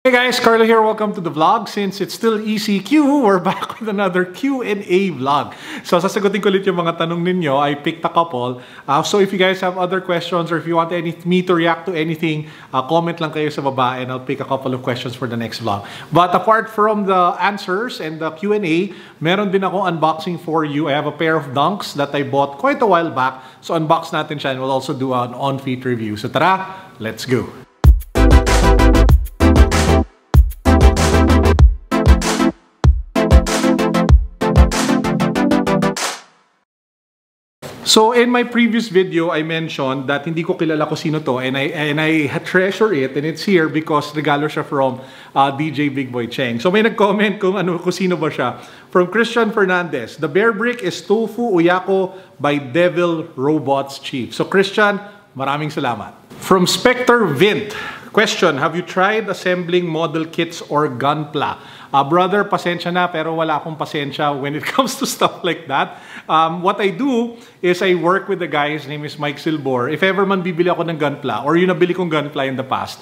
Hey guys, Carlo here. Welcome to the vlog. Since it's still ECQ, we're back with another Q&A vlog. So sasagutin ko ulit yung mga tanong ninyo. I picked a couple. So if you guys have other questions or if you want me to react to anything, comment lang kayo sa baba and I'll pick a couple of questions for the next vlog. But apart from the answers and the Q&A, meron din ako unboxing for you. I have a pair of dunks that I bought quite a while back. So unbox natin siya and we'll also do an on-feet review. So tara, let's go! So in my previous video, I mentioned that hindi ko kilala ko sino to and I treasure it and it's here because regalo siya from DJ Big Boy Cheng. So may nag-comment kung sino ba siya. From Christian Fernandez, the bear brick is Tofu Uyako by Devil Robots Chief. So Christian, maraming salamat. From Spectre Vint, question, have you tried assembling model kits or gunpla? Brother, pasensya na pero wala akong pasensya when it comes to stuff like that. What I do is I work with the guy, his name is Mike Silbor. If ever man bibili ako ng gunpla or yung nabili kong gunpla in the past,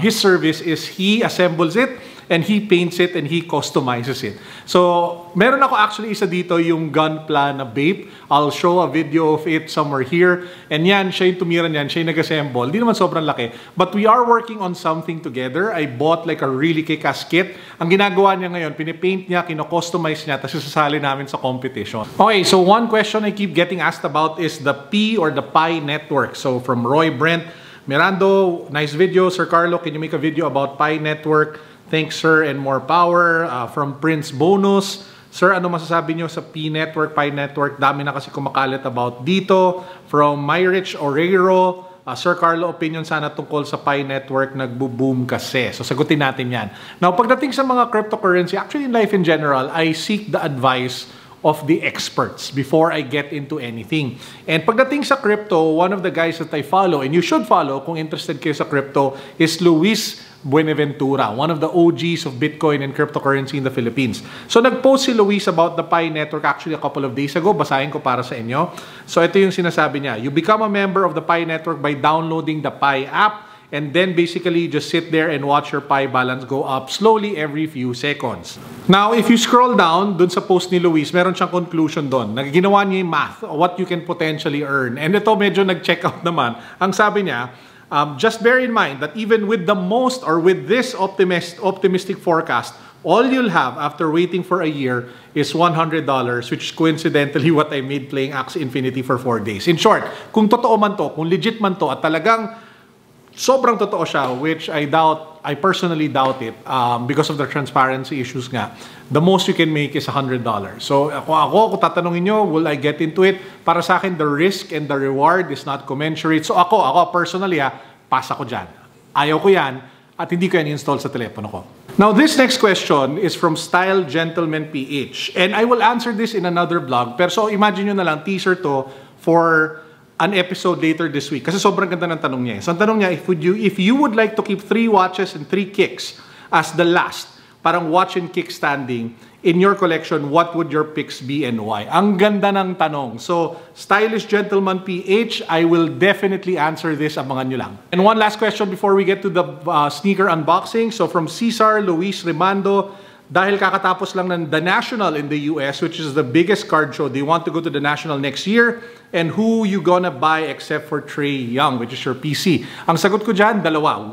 his service is he assembles it and he paints it and he customizes it. So, meron ako actually isa dito yung gunpla na vape. I'll show a video of it somewhere here. And yan, siya yung tumira niyan, siya yung nag-assemble. Di naman sobrang laki. But we are working on something together. I bought like a really kick-ass kit. Ang ginagawa niya ngayon, pinipaint niya, kino-customize niya, tapos sasali namin sa competition. Okay, so one question I keep getting asked about is the P or the Pi network. So, from Roy Brent, Mirando, nice video. Sir Carlo, can you make a video about Pi network? Thanks, sir, and more power. From Prince Bonus, sir, ano masasabi nyo sa P Network, Pi Network? Dami na kasi kumakalat about dito. From Myrich Orero, Sir Carlo, opinion sana tungkol sa Pi Network, nagbo-boom kasi. So, sagutin natin yan. Now, pagdating sa mga cryptocurrency, actually in life in general, I seek the advice of the experts before I get into anything. And pagdating sa crypto, one of the guys that I follow, and you should follow kung interested kayo sa crypto, is Luis Buenaventura, one of the OGs of Bitcoin and cryptocurrency in the Philippines. So nag-post si Luis about the Pi Network actually a couple of days ago. Basahin ko para sa inyo. So ito yung sinasabi niya. You become a member of the Pi Network by downloading the Pi app and then basically just sit there and watch your Pi balance go up slowly every few seconds. Now, if you scroll down dun sa post ni Luis, meron siyang conclusion dun. Ginawa niya yung math, what you can potentially earn. And ito medyo nag-check out naman. Ang sabi niya, just bear in mind that even with the most or with this optimistic forecast, all you'll have after waiting for a year is $100, which is coincidentally what I made playing Axie Infinity for 4 days. In short, kung totoo man to, kung legit man to, at talagang sobrang totoo siya, which I personally doubt it because of the transparency issues nga, the most you can make is $100. So kung tatanungin nyo, will I get into it? Para sa akin, the risk and the reward is not commensurate. So ako personally, pass ako dyan. Ayaw ko yan at hindi ko yan install sa telepono ko. Now, this next question is from Style Gentleman PH. And I will answer this in another vlog. Pero so imagine nyo na lang, teaser to for an episode later this week. Kasi sobrang ganda ng tanong niya. So ang tanong niya, if you would like to keep 3 watches and 3 kicks as the last, parang watch and kick standing, in your collection, what would your picks be and why? Ang ganda ng tanong. So, Stylish Gentleman PH, I will definitely answer this. Abangan nyo lang. And one last question before we get to the sneaker unboxing. So, from Cesar Luis Rimando, dahil kakatapos lang ng The National in the US, which is the biggest card show, they want to go to the National next year. And who you gonna buy except for Trey Young, which is your PC? Ang sagot ko dyan, dalawa.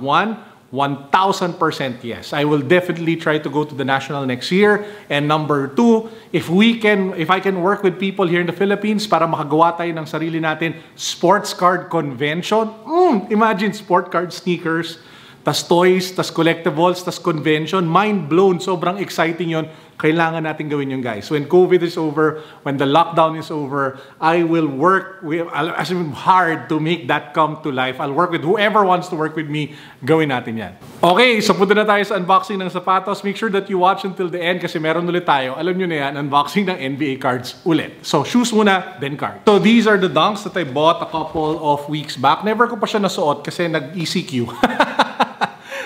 1,000% yes. I will definitely try to go to the National next year. And number 2, if I can work with people here in the Philippines para makagawa tayo ng sarili natin sports card convention. Imagine sport card sneakers, tas toys, tas collectibles, tas convention. Mind blown. Sobrang exciting yon. Kailangan natin gawin yun, guys. When COVID is over, when the lockdown is over, I will work hard to make that come to life. I'll work with whoever wants to work with me. Gawin natin yan. Okay, so punta na tayo sa unboxing ng sapatos. Make sure that you watch until the end kasi meron ulit tayo. Alam nyo na yan, unboxing ng NBA cards ulit. So, shoes muna, then cards. So, these are the dunks that I bought a couple of weeks back. Never ko pa siya nasuot kasi nag-ECQ.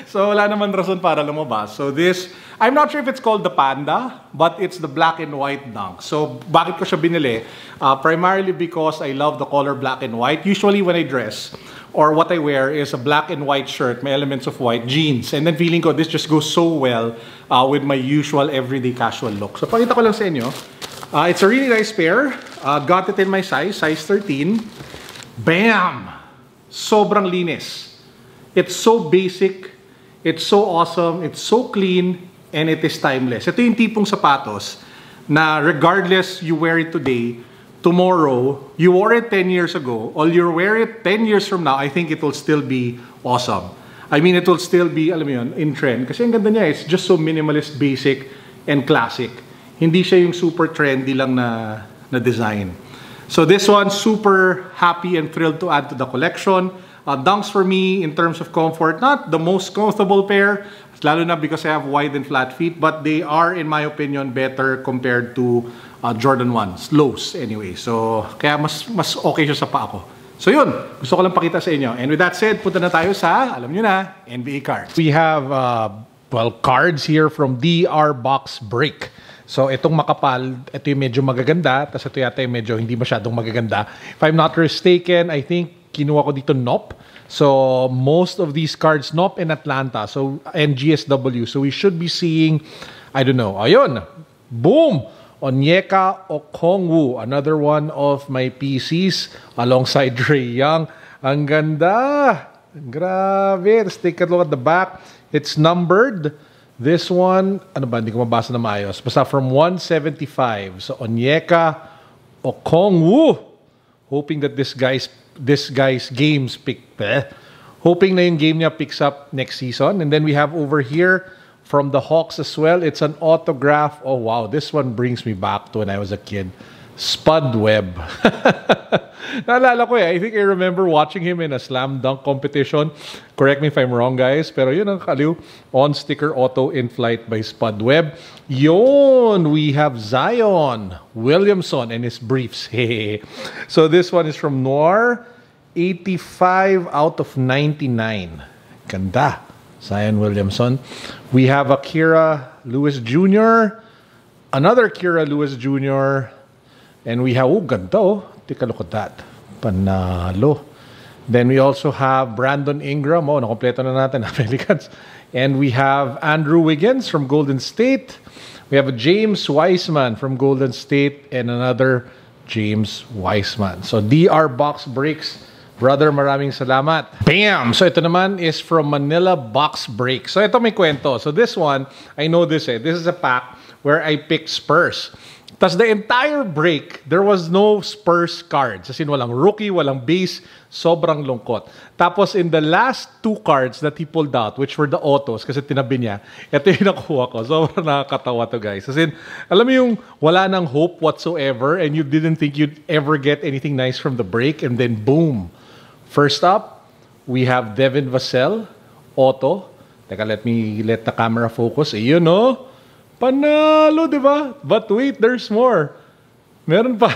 So, wala naman rason para lumabas. So, this, I'm not sure if it's called the Panda, but it's the black and white dunk. So, bakit ko siya binili? Primarily because I love the color black and white. Usually, when I dress, or what I wear is a black and white shirt, may elements of white, jeans. And then feeling ko this just goes so well with my usual everyday casual look. So pakita ko lang sa inyo. It's a really nice pair. Got it in my size 13. Bam! Sobrang linis. It's so basic. It's so awesome. It's so clean. And it is timeless. Ito yung tipong sapatos na regardless you wear it today, tomorrow, you wore it 10 years ago, or you wear it 10 years from now, I think it will still be awesome. I mean, it will still be, alam mo yun, in trend. Kasi ang ganda niya, it's just so minimalist, basic, and classic. Hindi siya yung super trendy lang na design. So this one, super happy and thrilled to add to the collection. Dunks for me, in terms of comfort, not the most comfortable pair, lalo na because I have wide and flat feet, but they are, in my opinion, better compared to Jordan 1s, lows anyway. So, kaya mas okay siya sa paa ko. So yun, gusto ko lang pakita sa inyo. And with that said, punta na tayo sa, alam nyo na, NBA cards. We have, well, cards here from DR Box Break. So, itong makapal, ito yung medyo magaganda, tapos ito yata yung medyo hindi masyadong magaganda. If I'm not mistaken, I think kinuha ko dito NOP. So, most of these cards, NOP in Atlanta, so, and GSW. So, we should be seeing, I don't know, ayun, boom! Onyeka Okongwu, another one of my PCs, alongside Ray Young. Ang ganda! Grabe! Let's take a look at the back. It's numbered. This one, ano ba, hindi ko mabasa na maayos. Basta from 175. So, Onyeka Okongwu. Hoping that this guy's games hoping na yung game niya picks up next season. And then we have over here from the Hawks as well. It's an autograph. Oh wow, this one brings me back to when I was a kid. Spud Webb. Naalala ko I think I remember watching him in a slam dunk competition. Correct me if I'm wrong, guys. Pero yun ang kaliw. On sticker auto in flight by Spud Webb. Yon, we have Zion Williamson and his briefs. So this one is from Noir. 85 out of 99. Ganda. Zion Williamson. We have Akira Lewis Jr. Another Akira Lewis Jr. And we have, oh, ganda oh. Take a look at that. Panalo. Then we also have Brandon Ingram. Oh, nakompleto na natin na Pelicans. And we have Andrew Wiggins from Golden State. We have a James Wiseman from Golden State and another James Wiseman. So DR Box Breaks. Brother, maraming salamat. Bam! So ito naman is from Manila Box Break. So ito may kwento. So this one, I know this This is a pack where I picked Spurs. Tapos the entire break, there was no Spurs cards. As in, walang rookie, walang base. Sobrang lungkot. Tapos in the last two cards that he pulled out, which were the autos, kasi tinabi niya, ito yung nakuha ko. Sobrang nakakatawa to, guys. As in, alam mo yung wala nang hope whatsoever and you didn't think you'd ever get anything nice from the break and then boom. First up, we have Devin Vassell, auto. Teka, let the camera focus. Ayun, no? Panalo, di ba? But wait, there's more. Meron pa.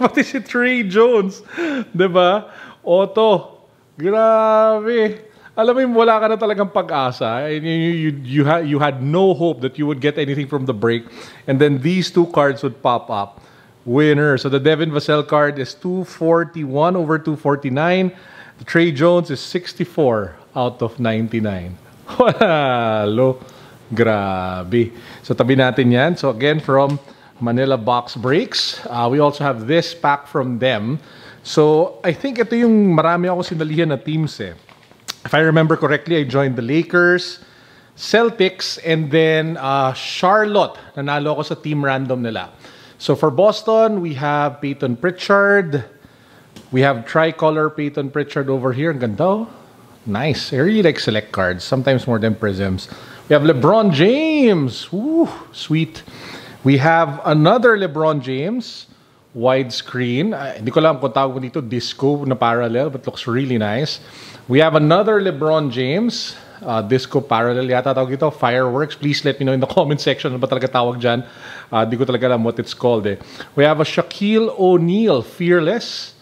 Pati si Trey Jones. Di ba? Auto. Grabe. Alam mo yung wala ka na talagang pag-asa. You had no hope that you would get anything from the break. And then these two cards would pop up. Winner. So the Devin Vassell card is 241 over 249. The Trey Jones is 64 out of 99. Walo. Grabe. So tabi natin yan. So again, from Manila Box Breaks. We also have this pack from them. So I think ito yung marami ako sinalihan na teams If I remember correctly, I joined the Lakers, Celtics, and then Charlotte. Nanalo ako sa team random nila. So for Boston, we have Peyton Pritchard. We have tricolor Peyton Pritchard over here. Ang ganda. Nice. I really like select cards. Sometimes more than prisms. We have LeBron James. Woo, sweet. We have another LeBron James. Widescreen. Hindi ko alam kung tawag ko dito. Disco na parallel, but looks really nice. We have another LeBron James. Disco parallel yata tawag ito. Fireworks. Please let me know in the comment section ano ba talaga tawag dyan. Di ko talaga alam what it's called We have a Shaquille O'Neal. Fearless.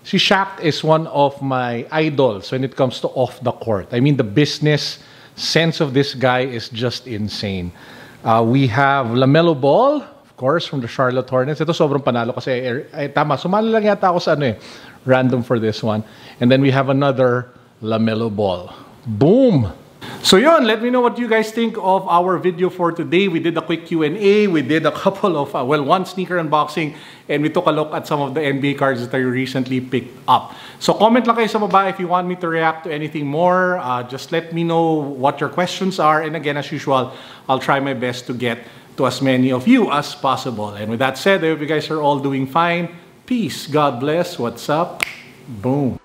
Si Shaq is one of my idols when it comes to off the court. I mean, the business sense of this guy is just insane. We have LaMelo Ball, of course, from the Charlotte Hornets. Ito sobrang panalo kasi, tama, sumali lang yata ako sa random for this one. And then we have another LaMelo Ball. Boom! So yun, let me know what you guys think of our video for today. We did a quick Q&A, we did a couple of, one sneaker unboxing, and we took a look at some of the NBA cards that I recently picked up. So comment lang kayo sa baba if you want me to react to anything more. Just let me know what your questions are. And again, as usual, I'll try my best to get to as many of you as possible. And with that said, I hope you guys are all doing fine. Peace. God bless. What's up? Boom.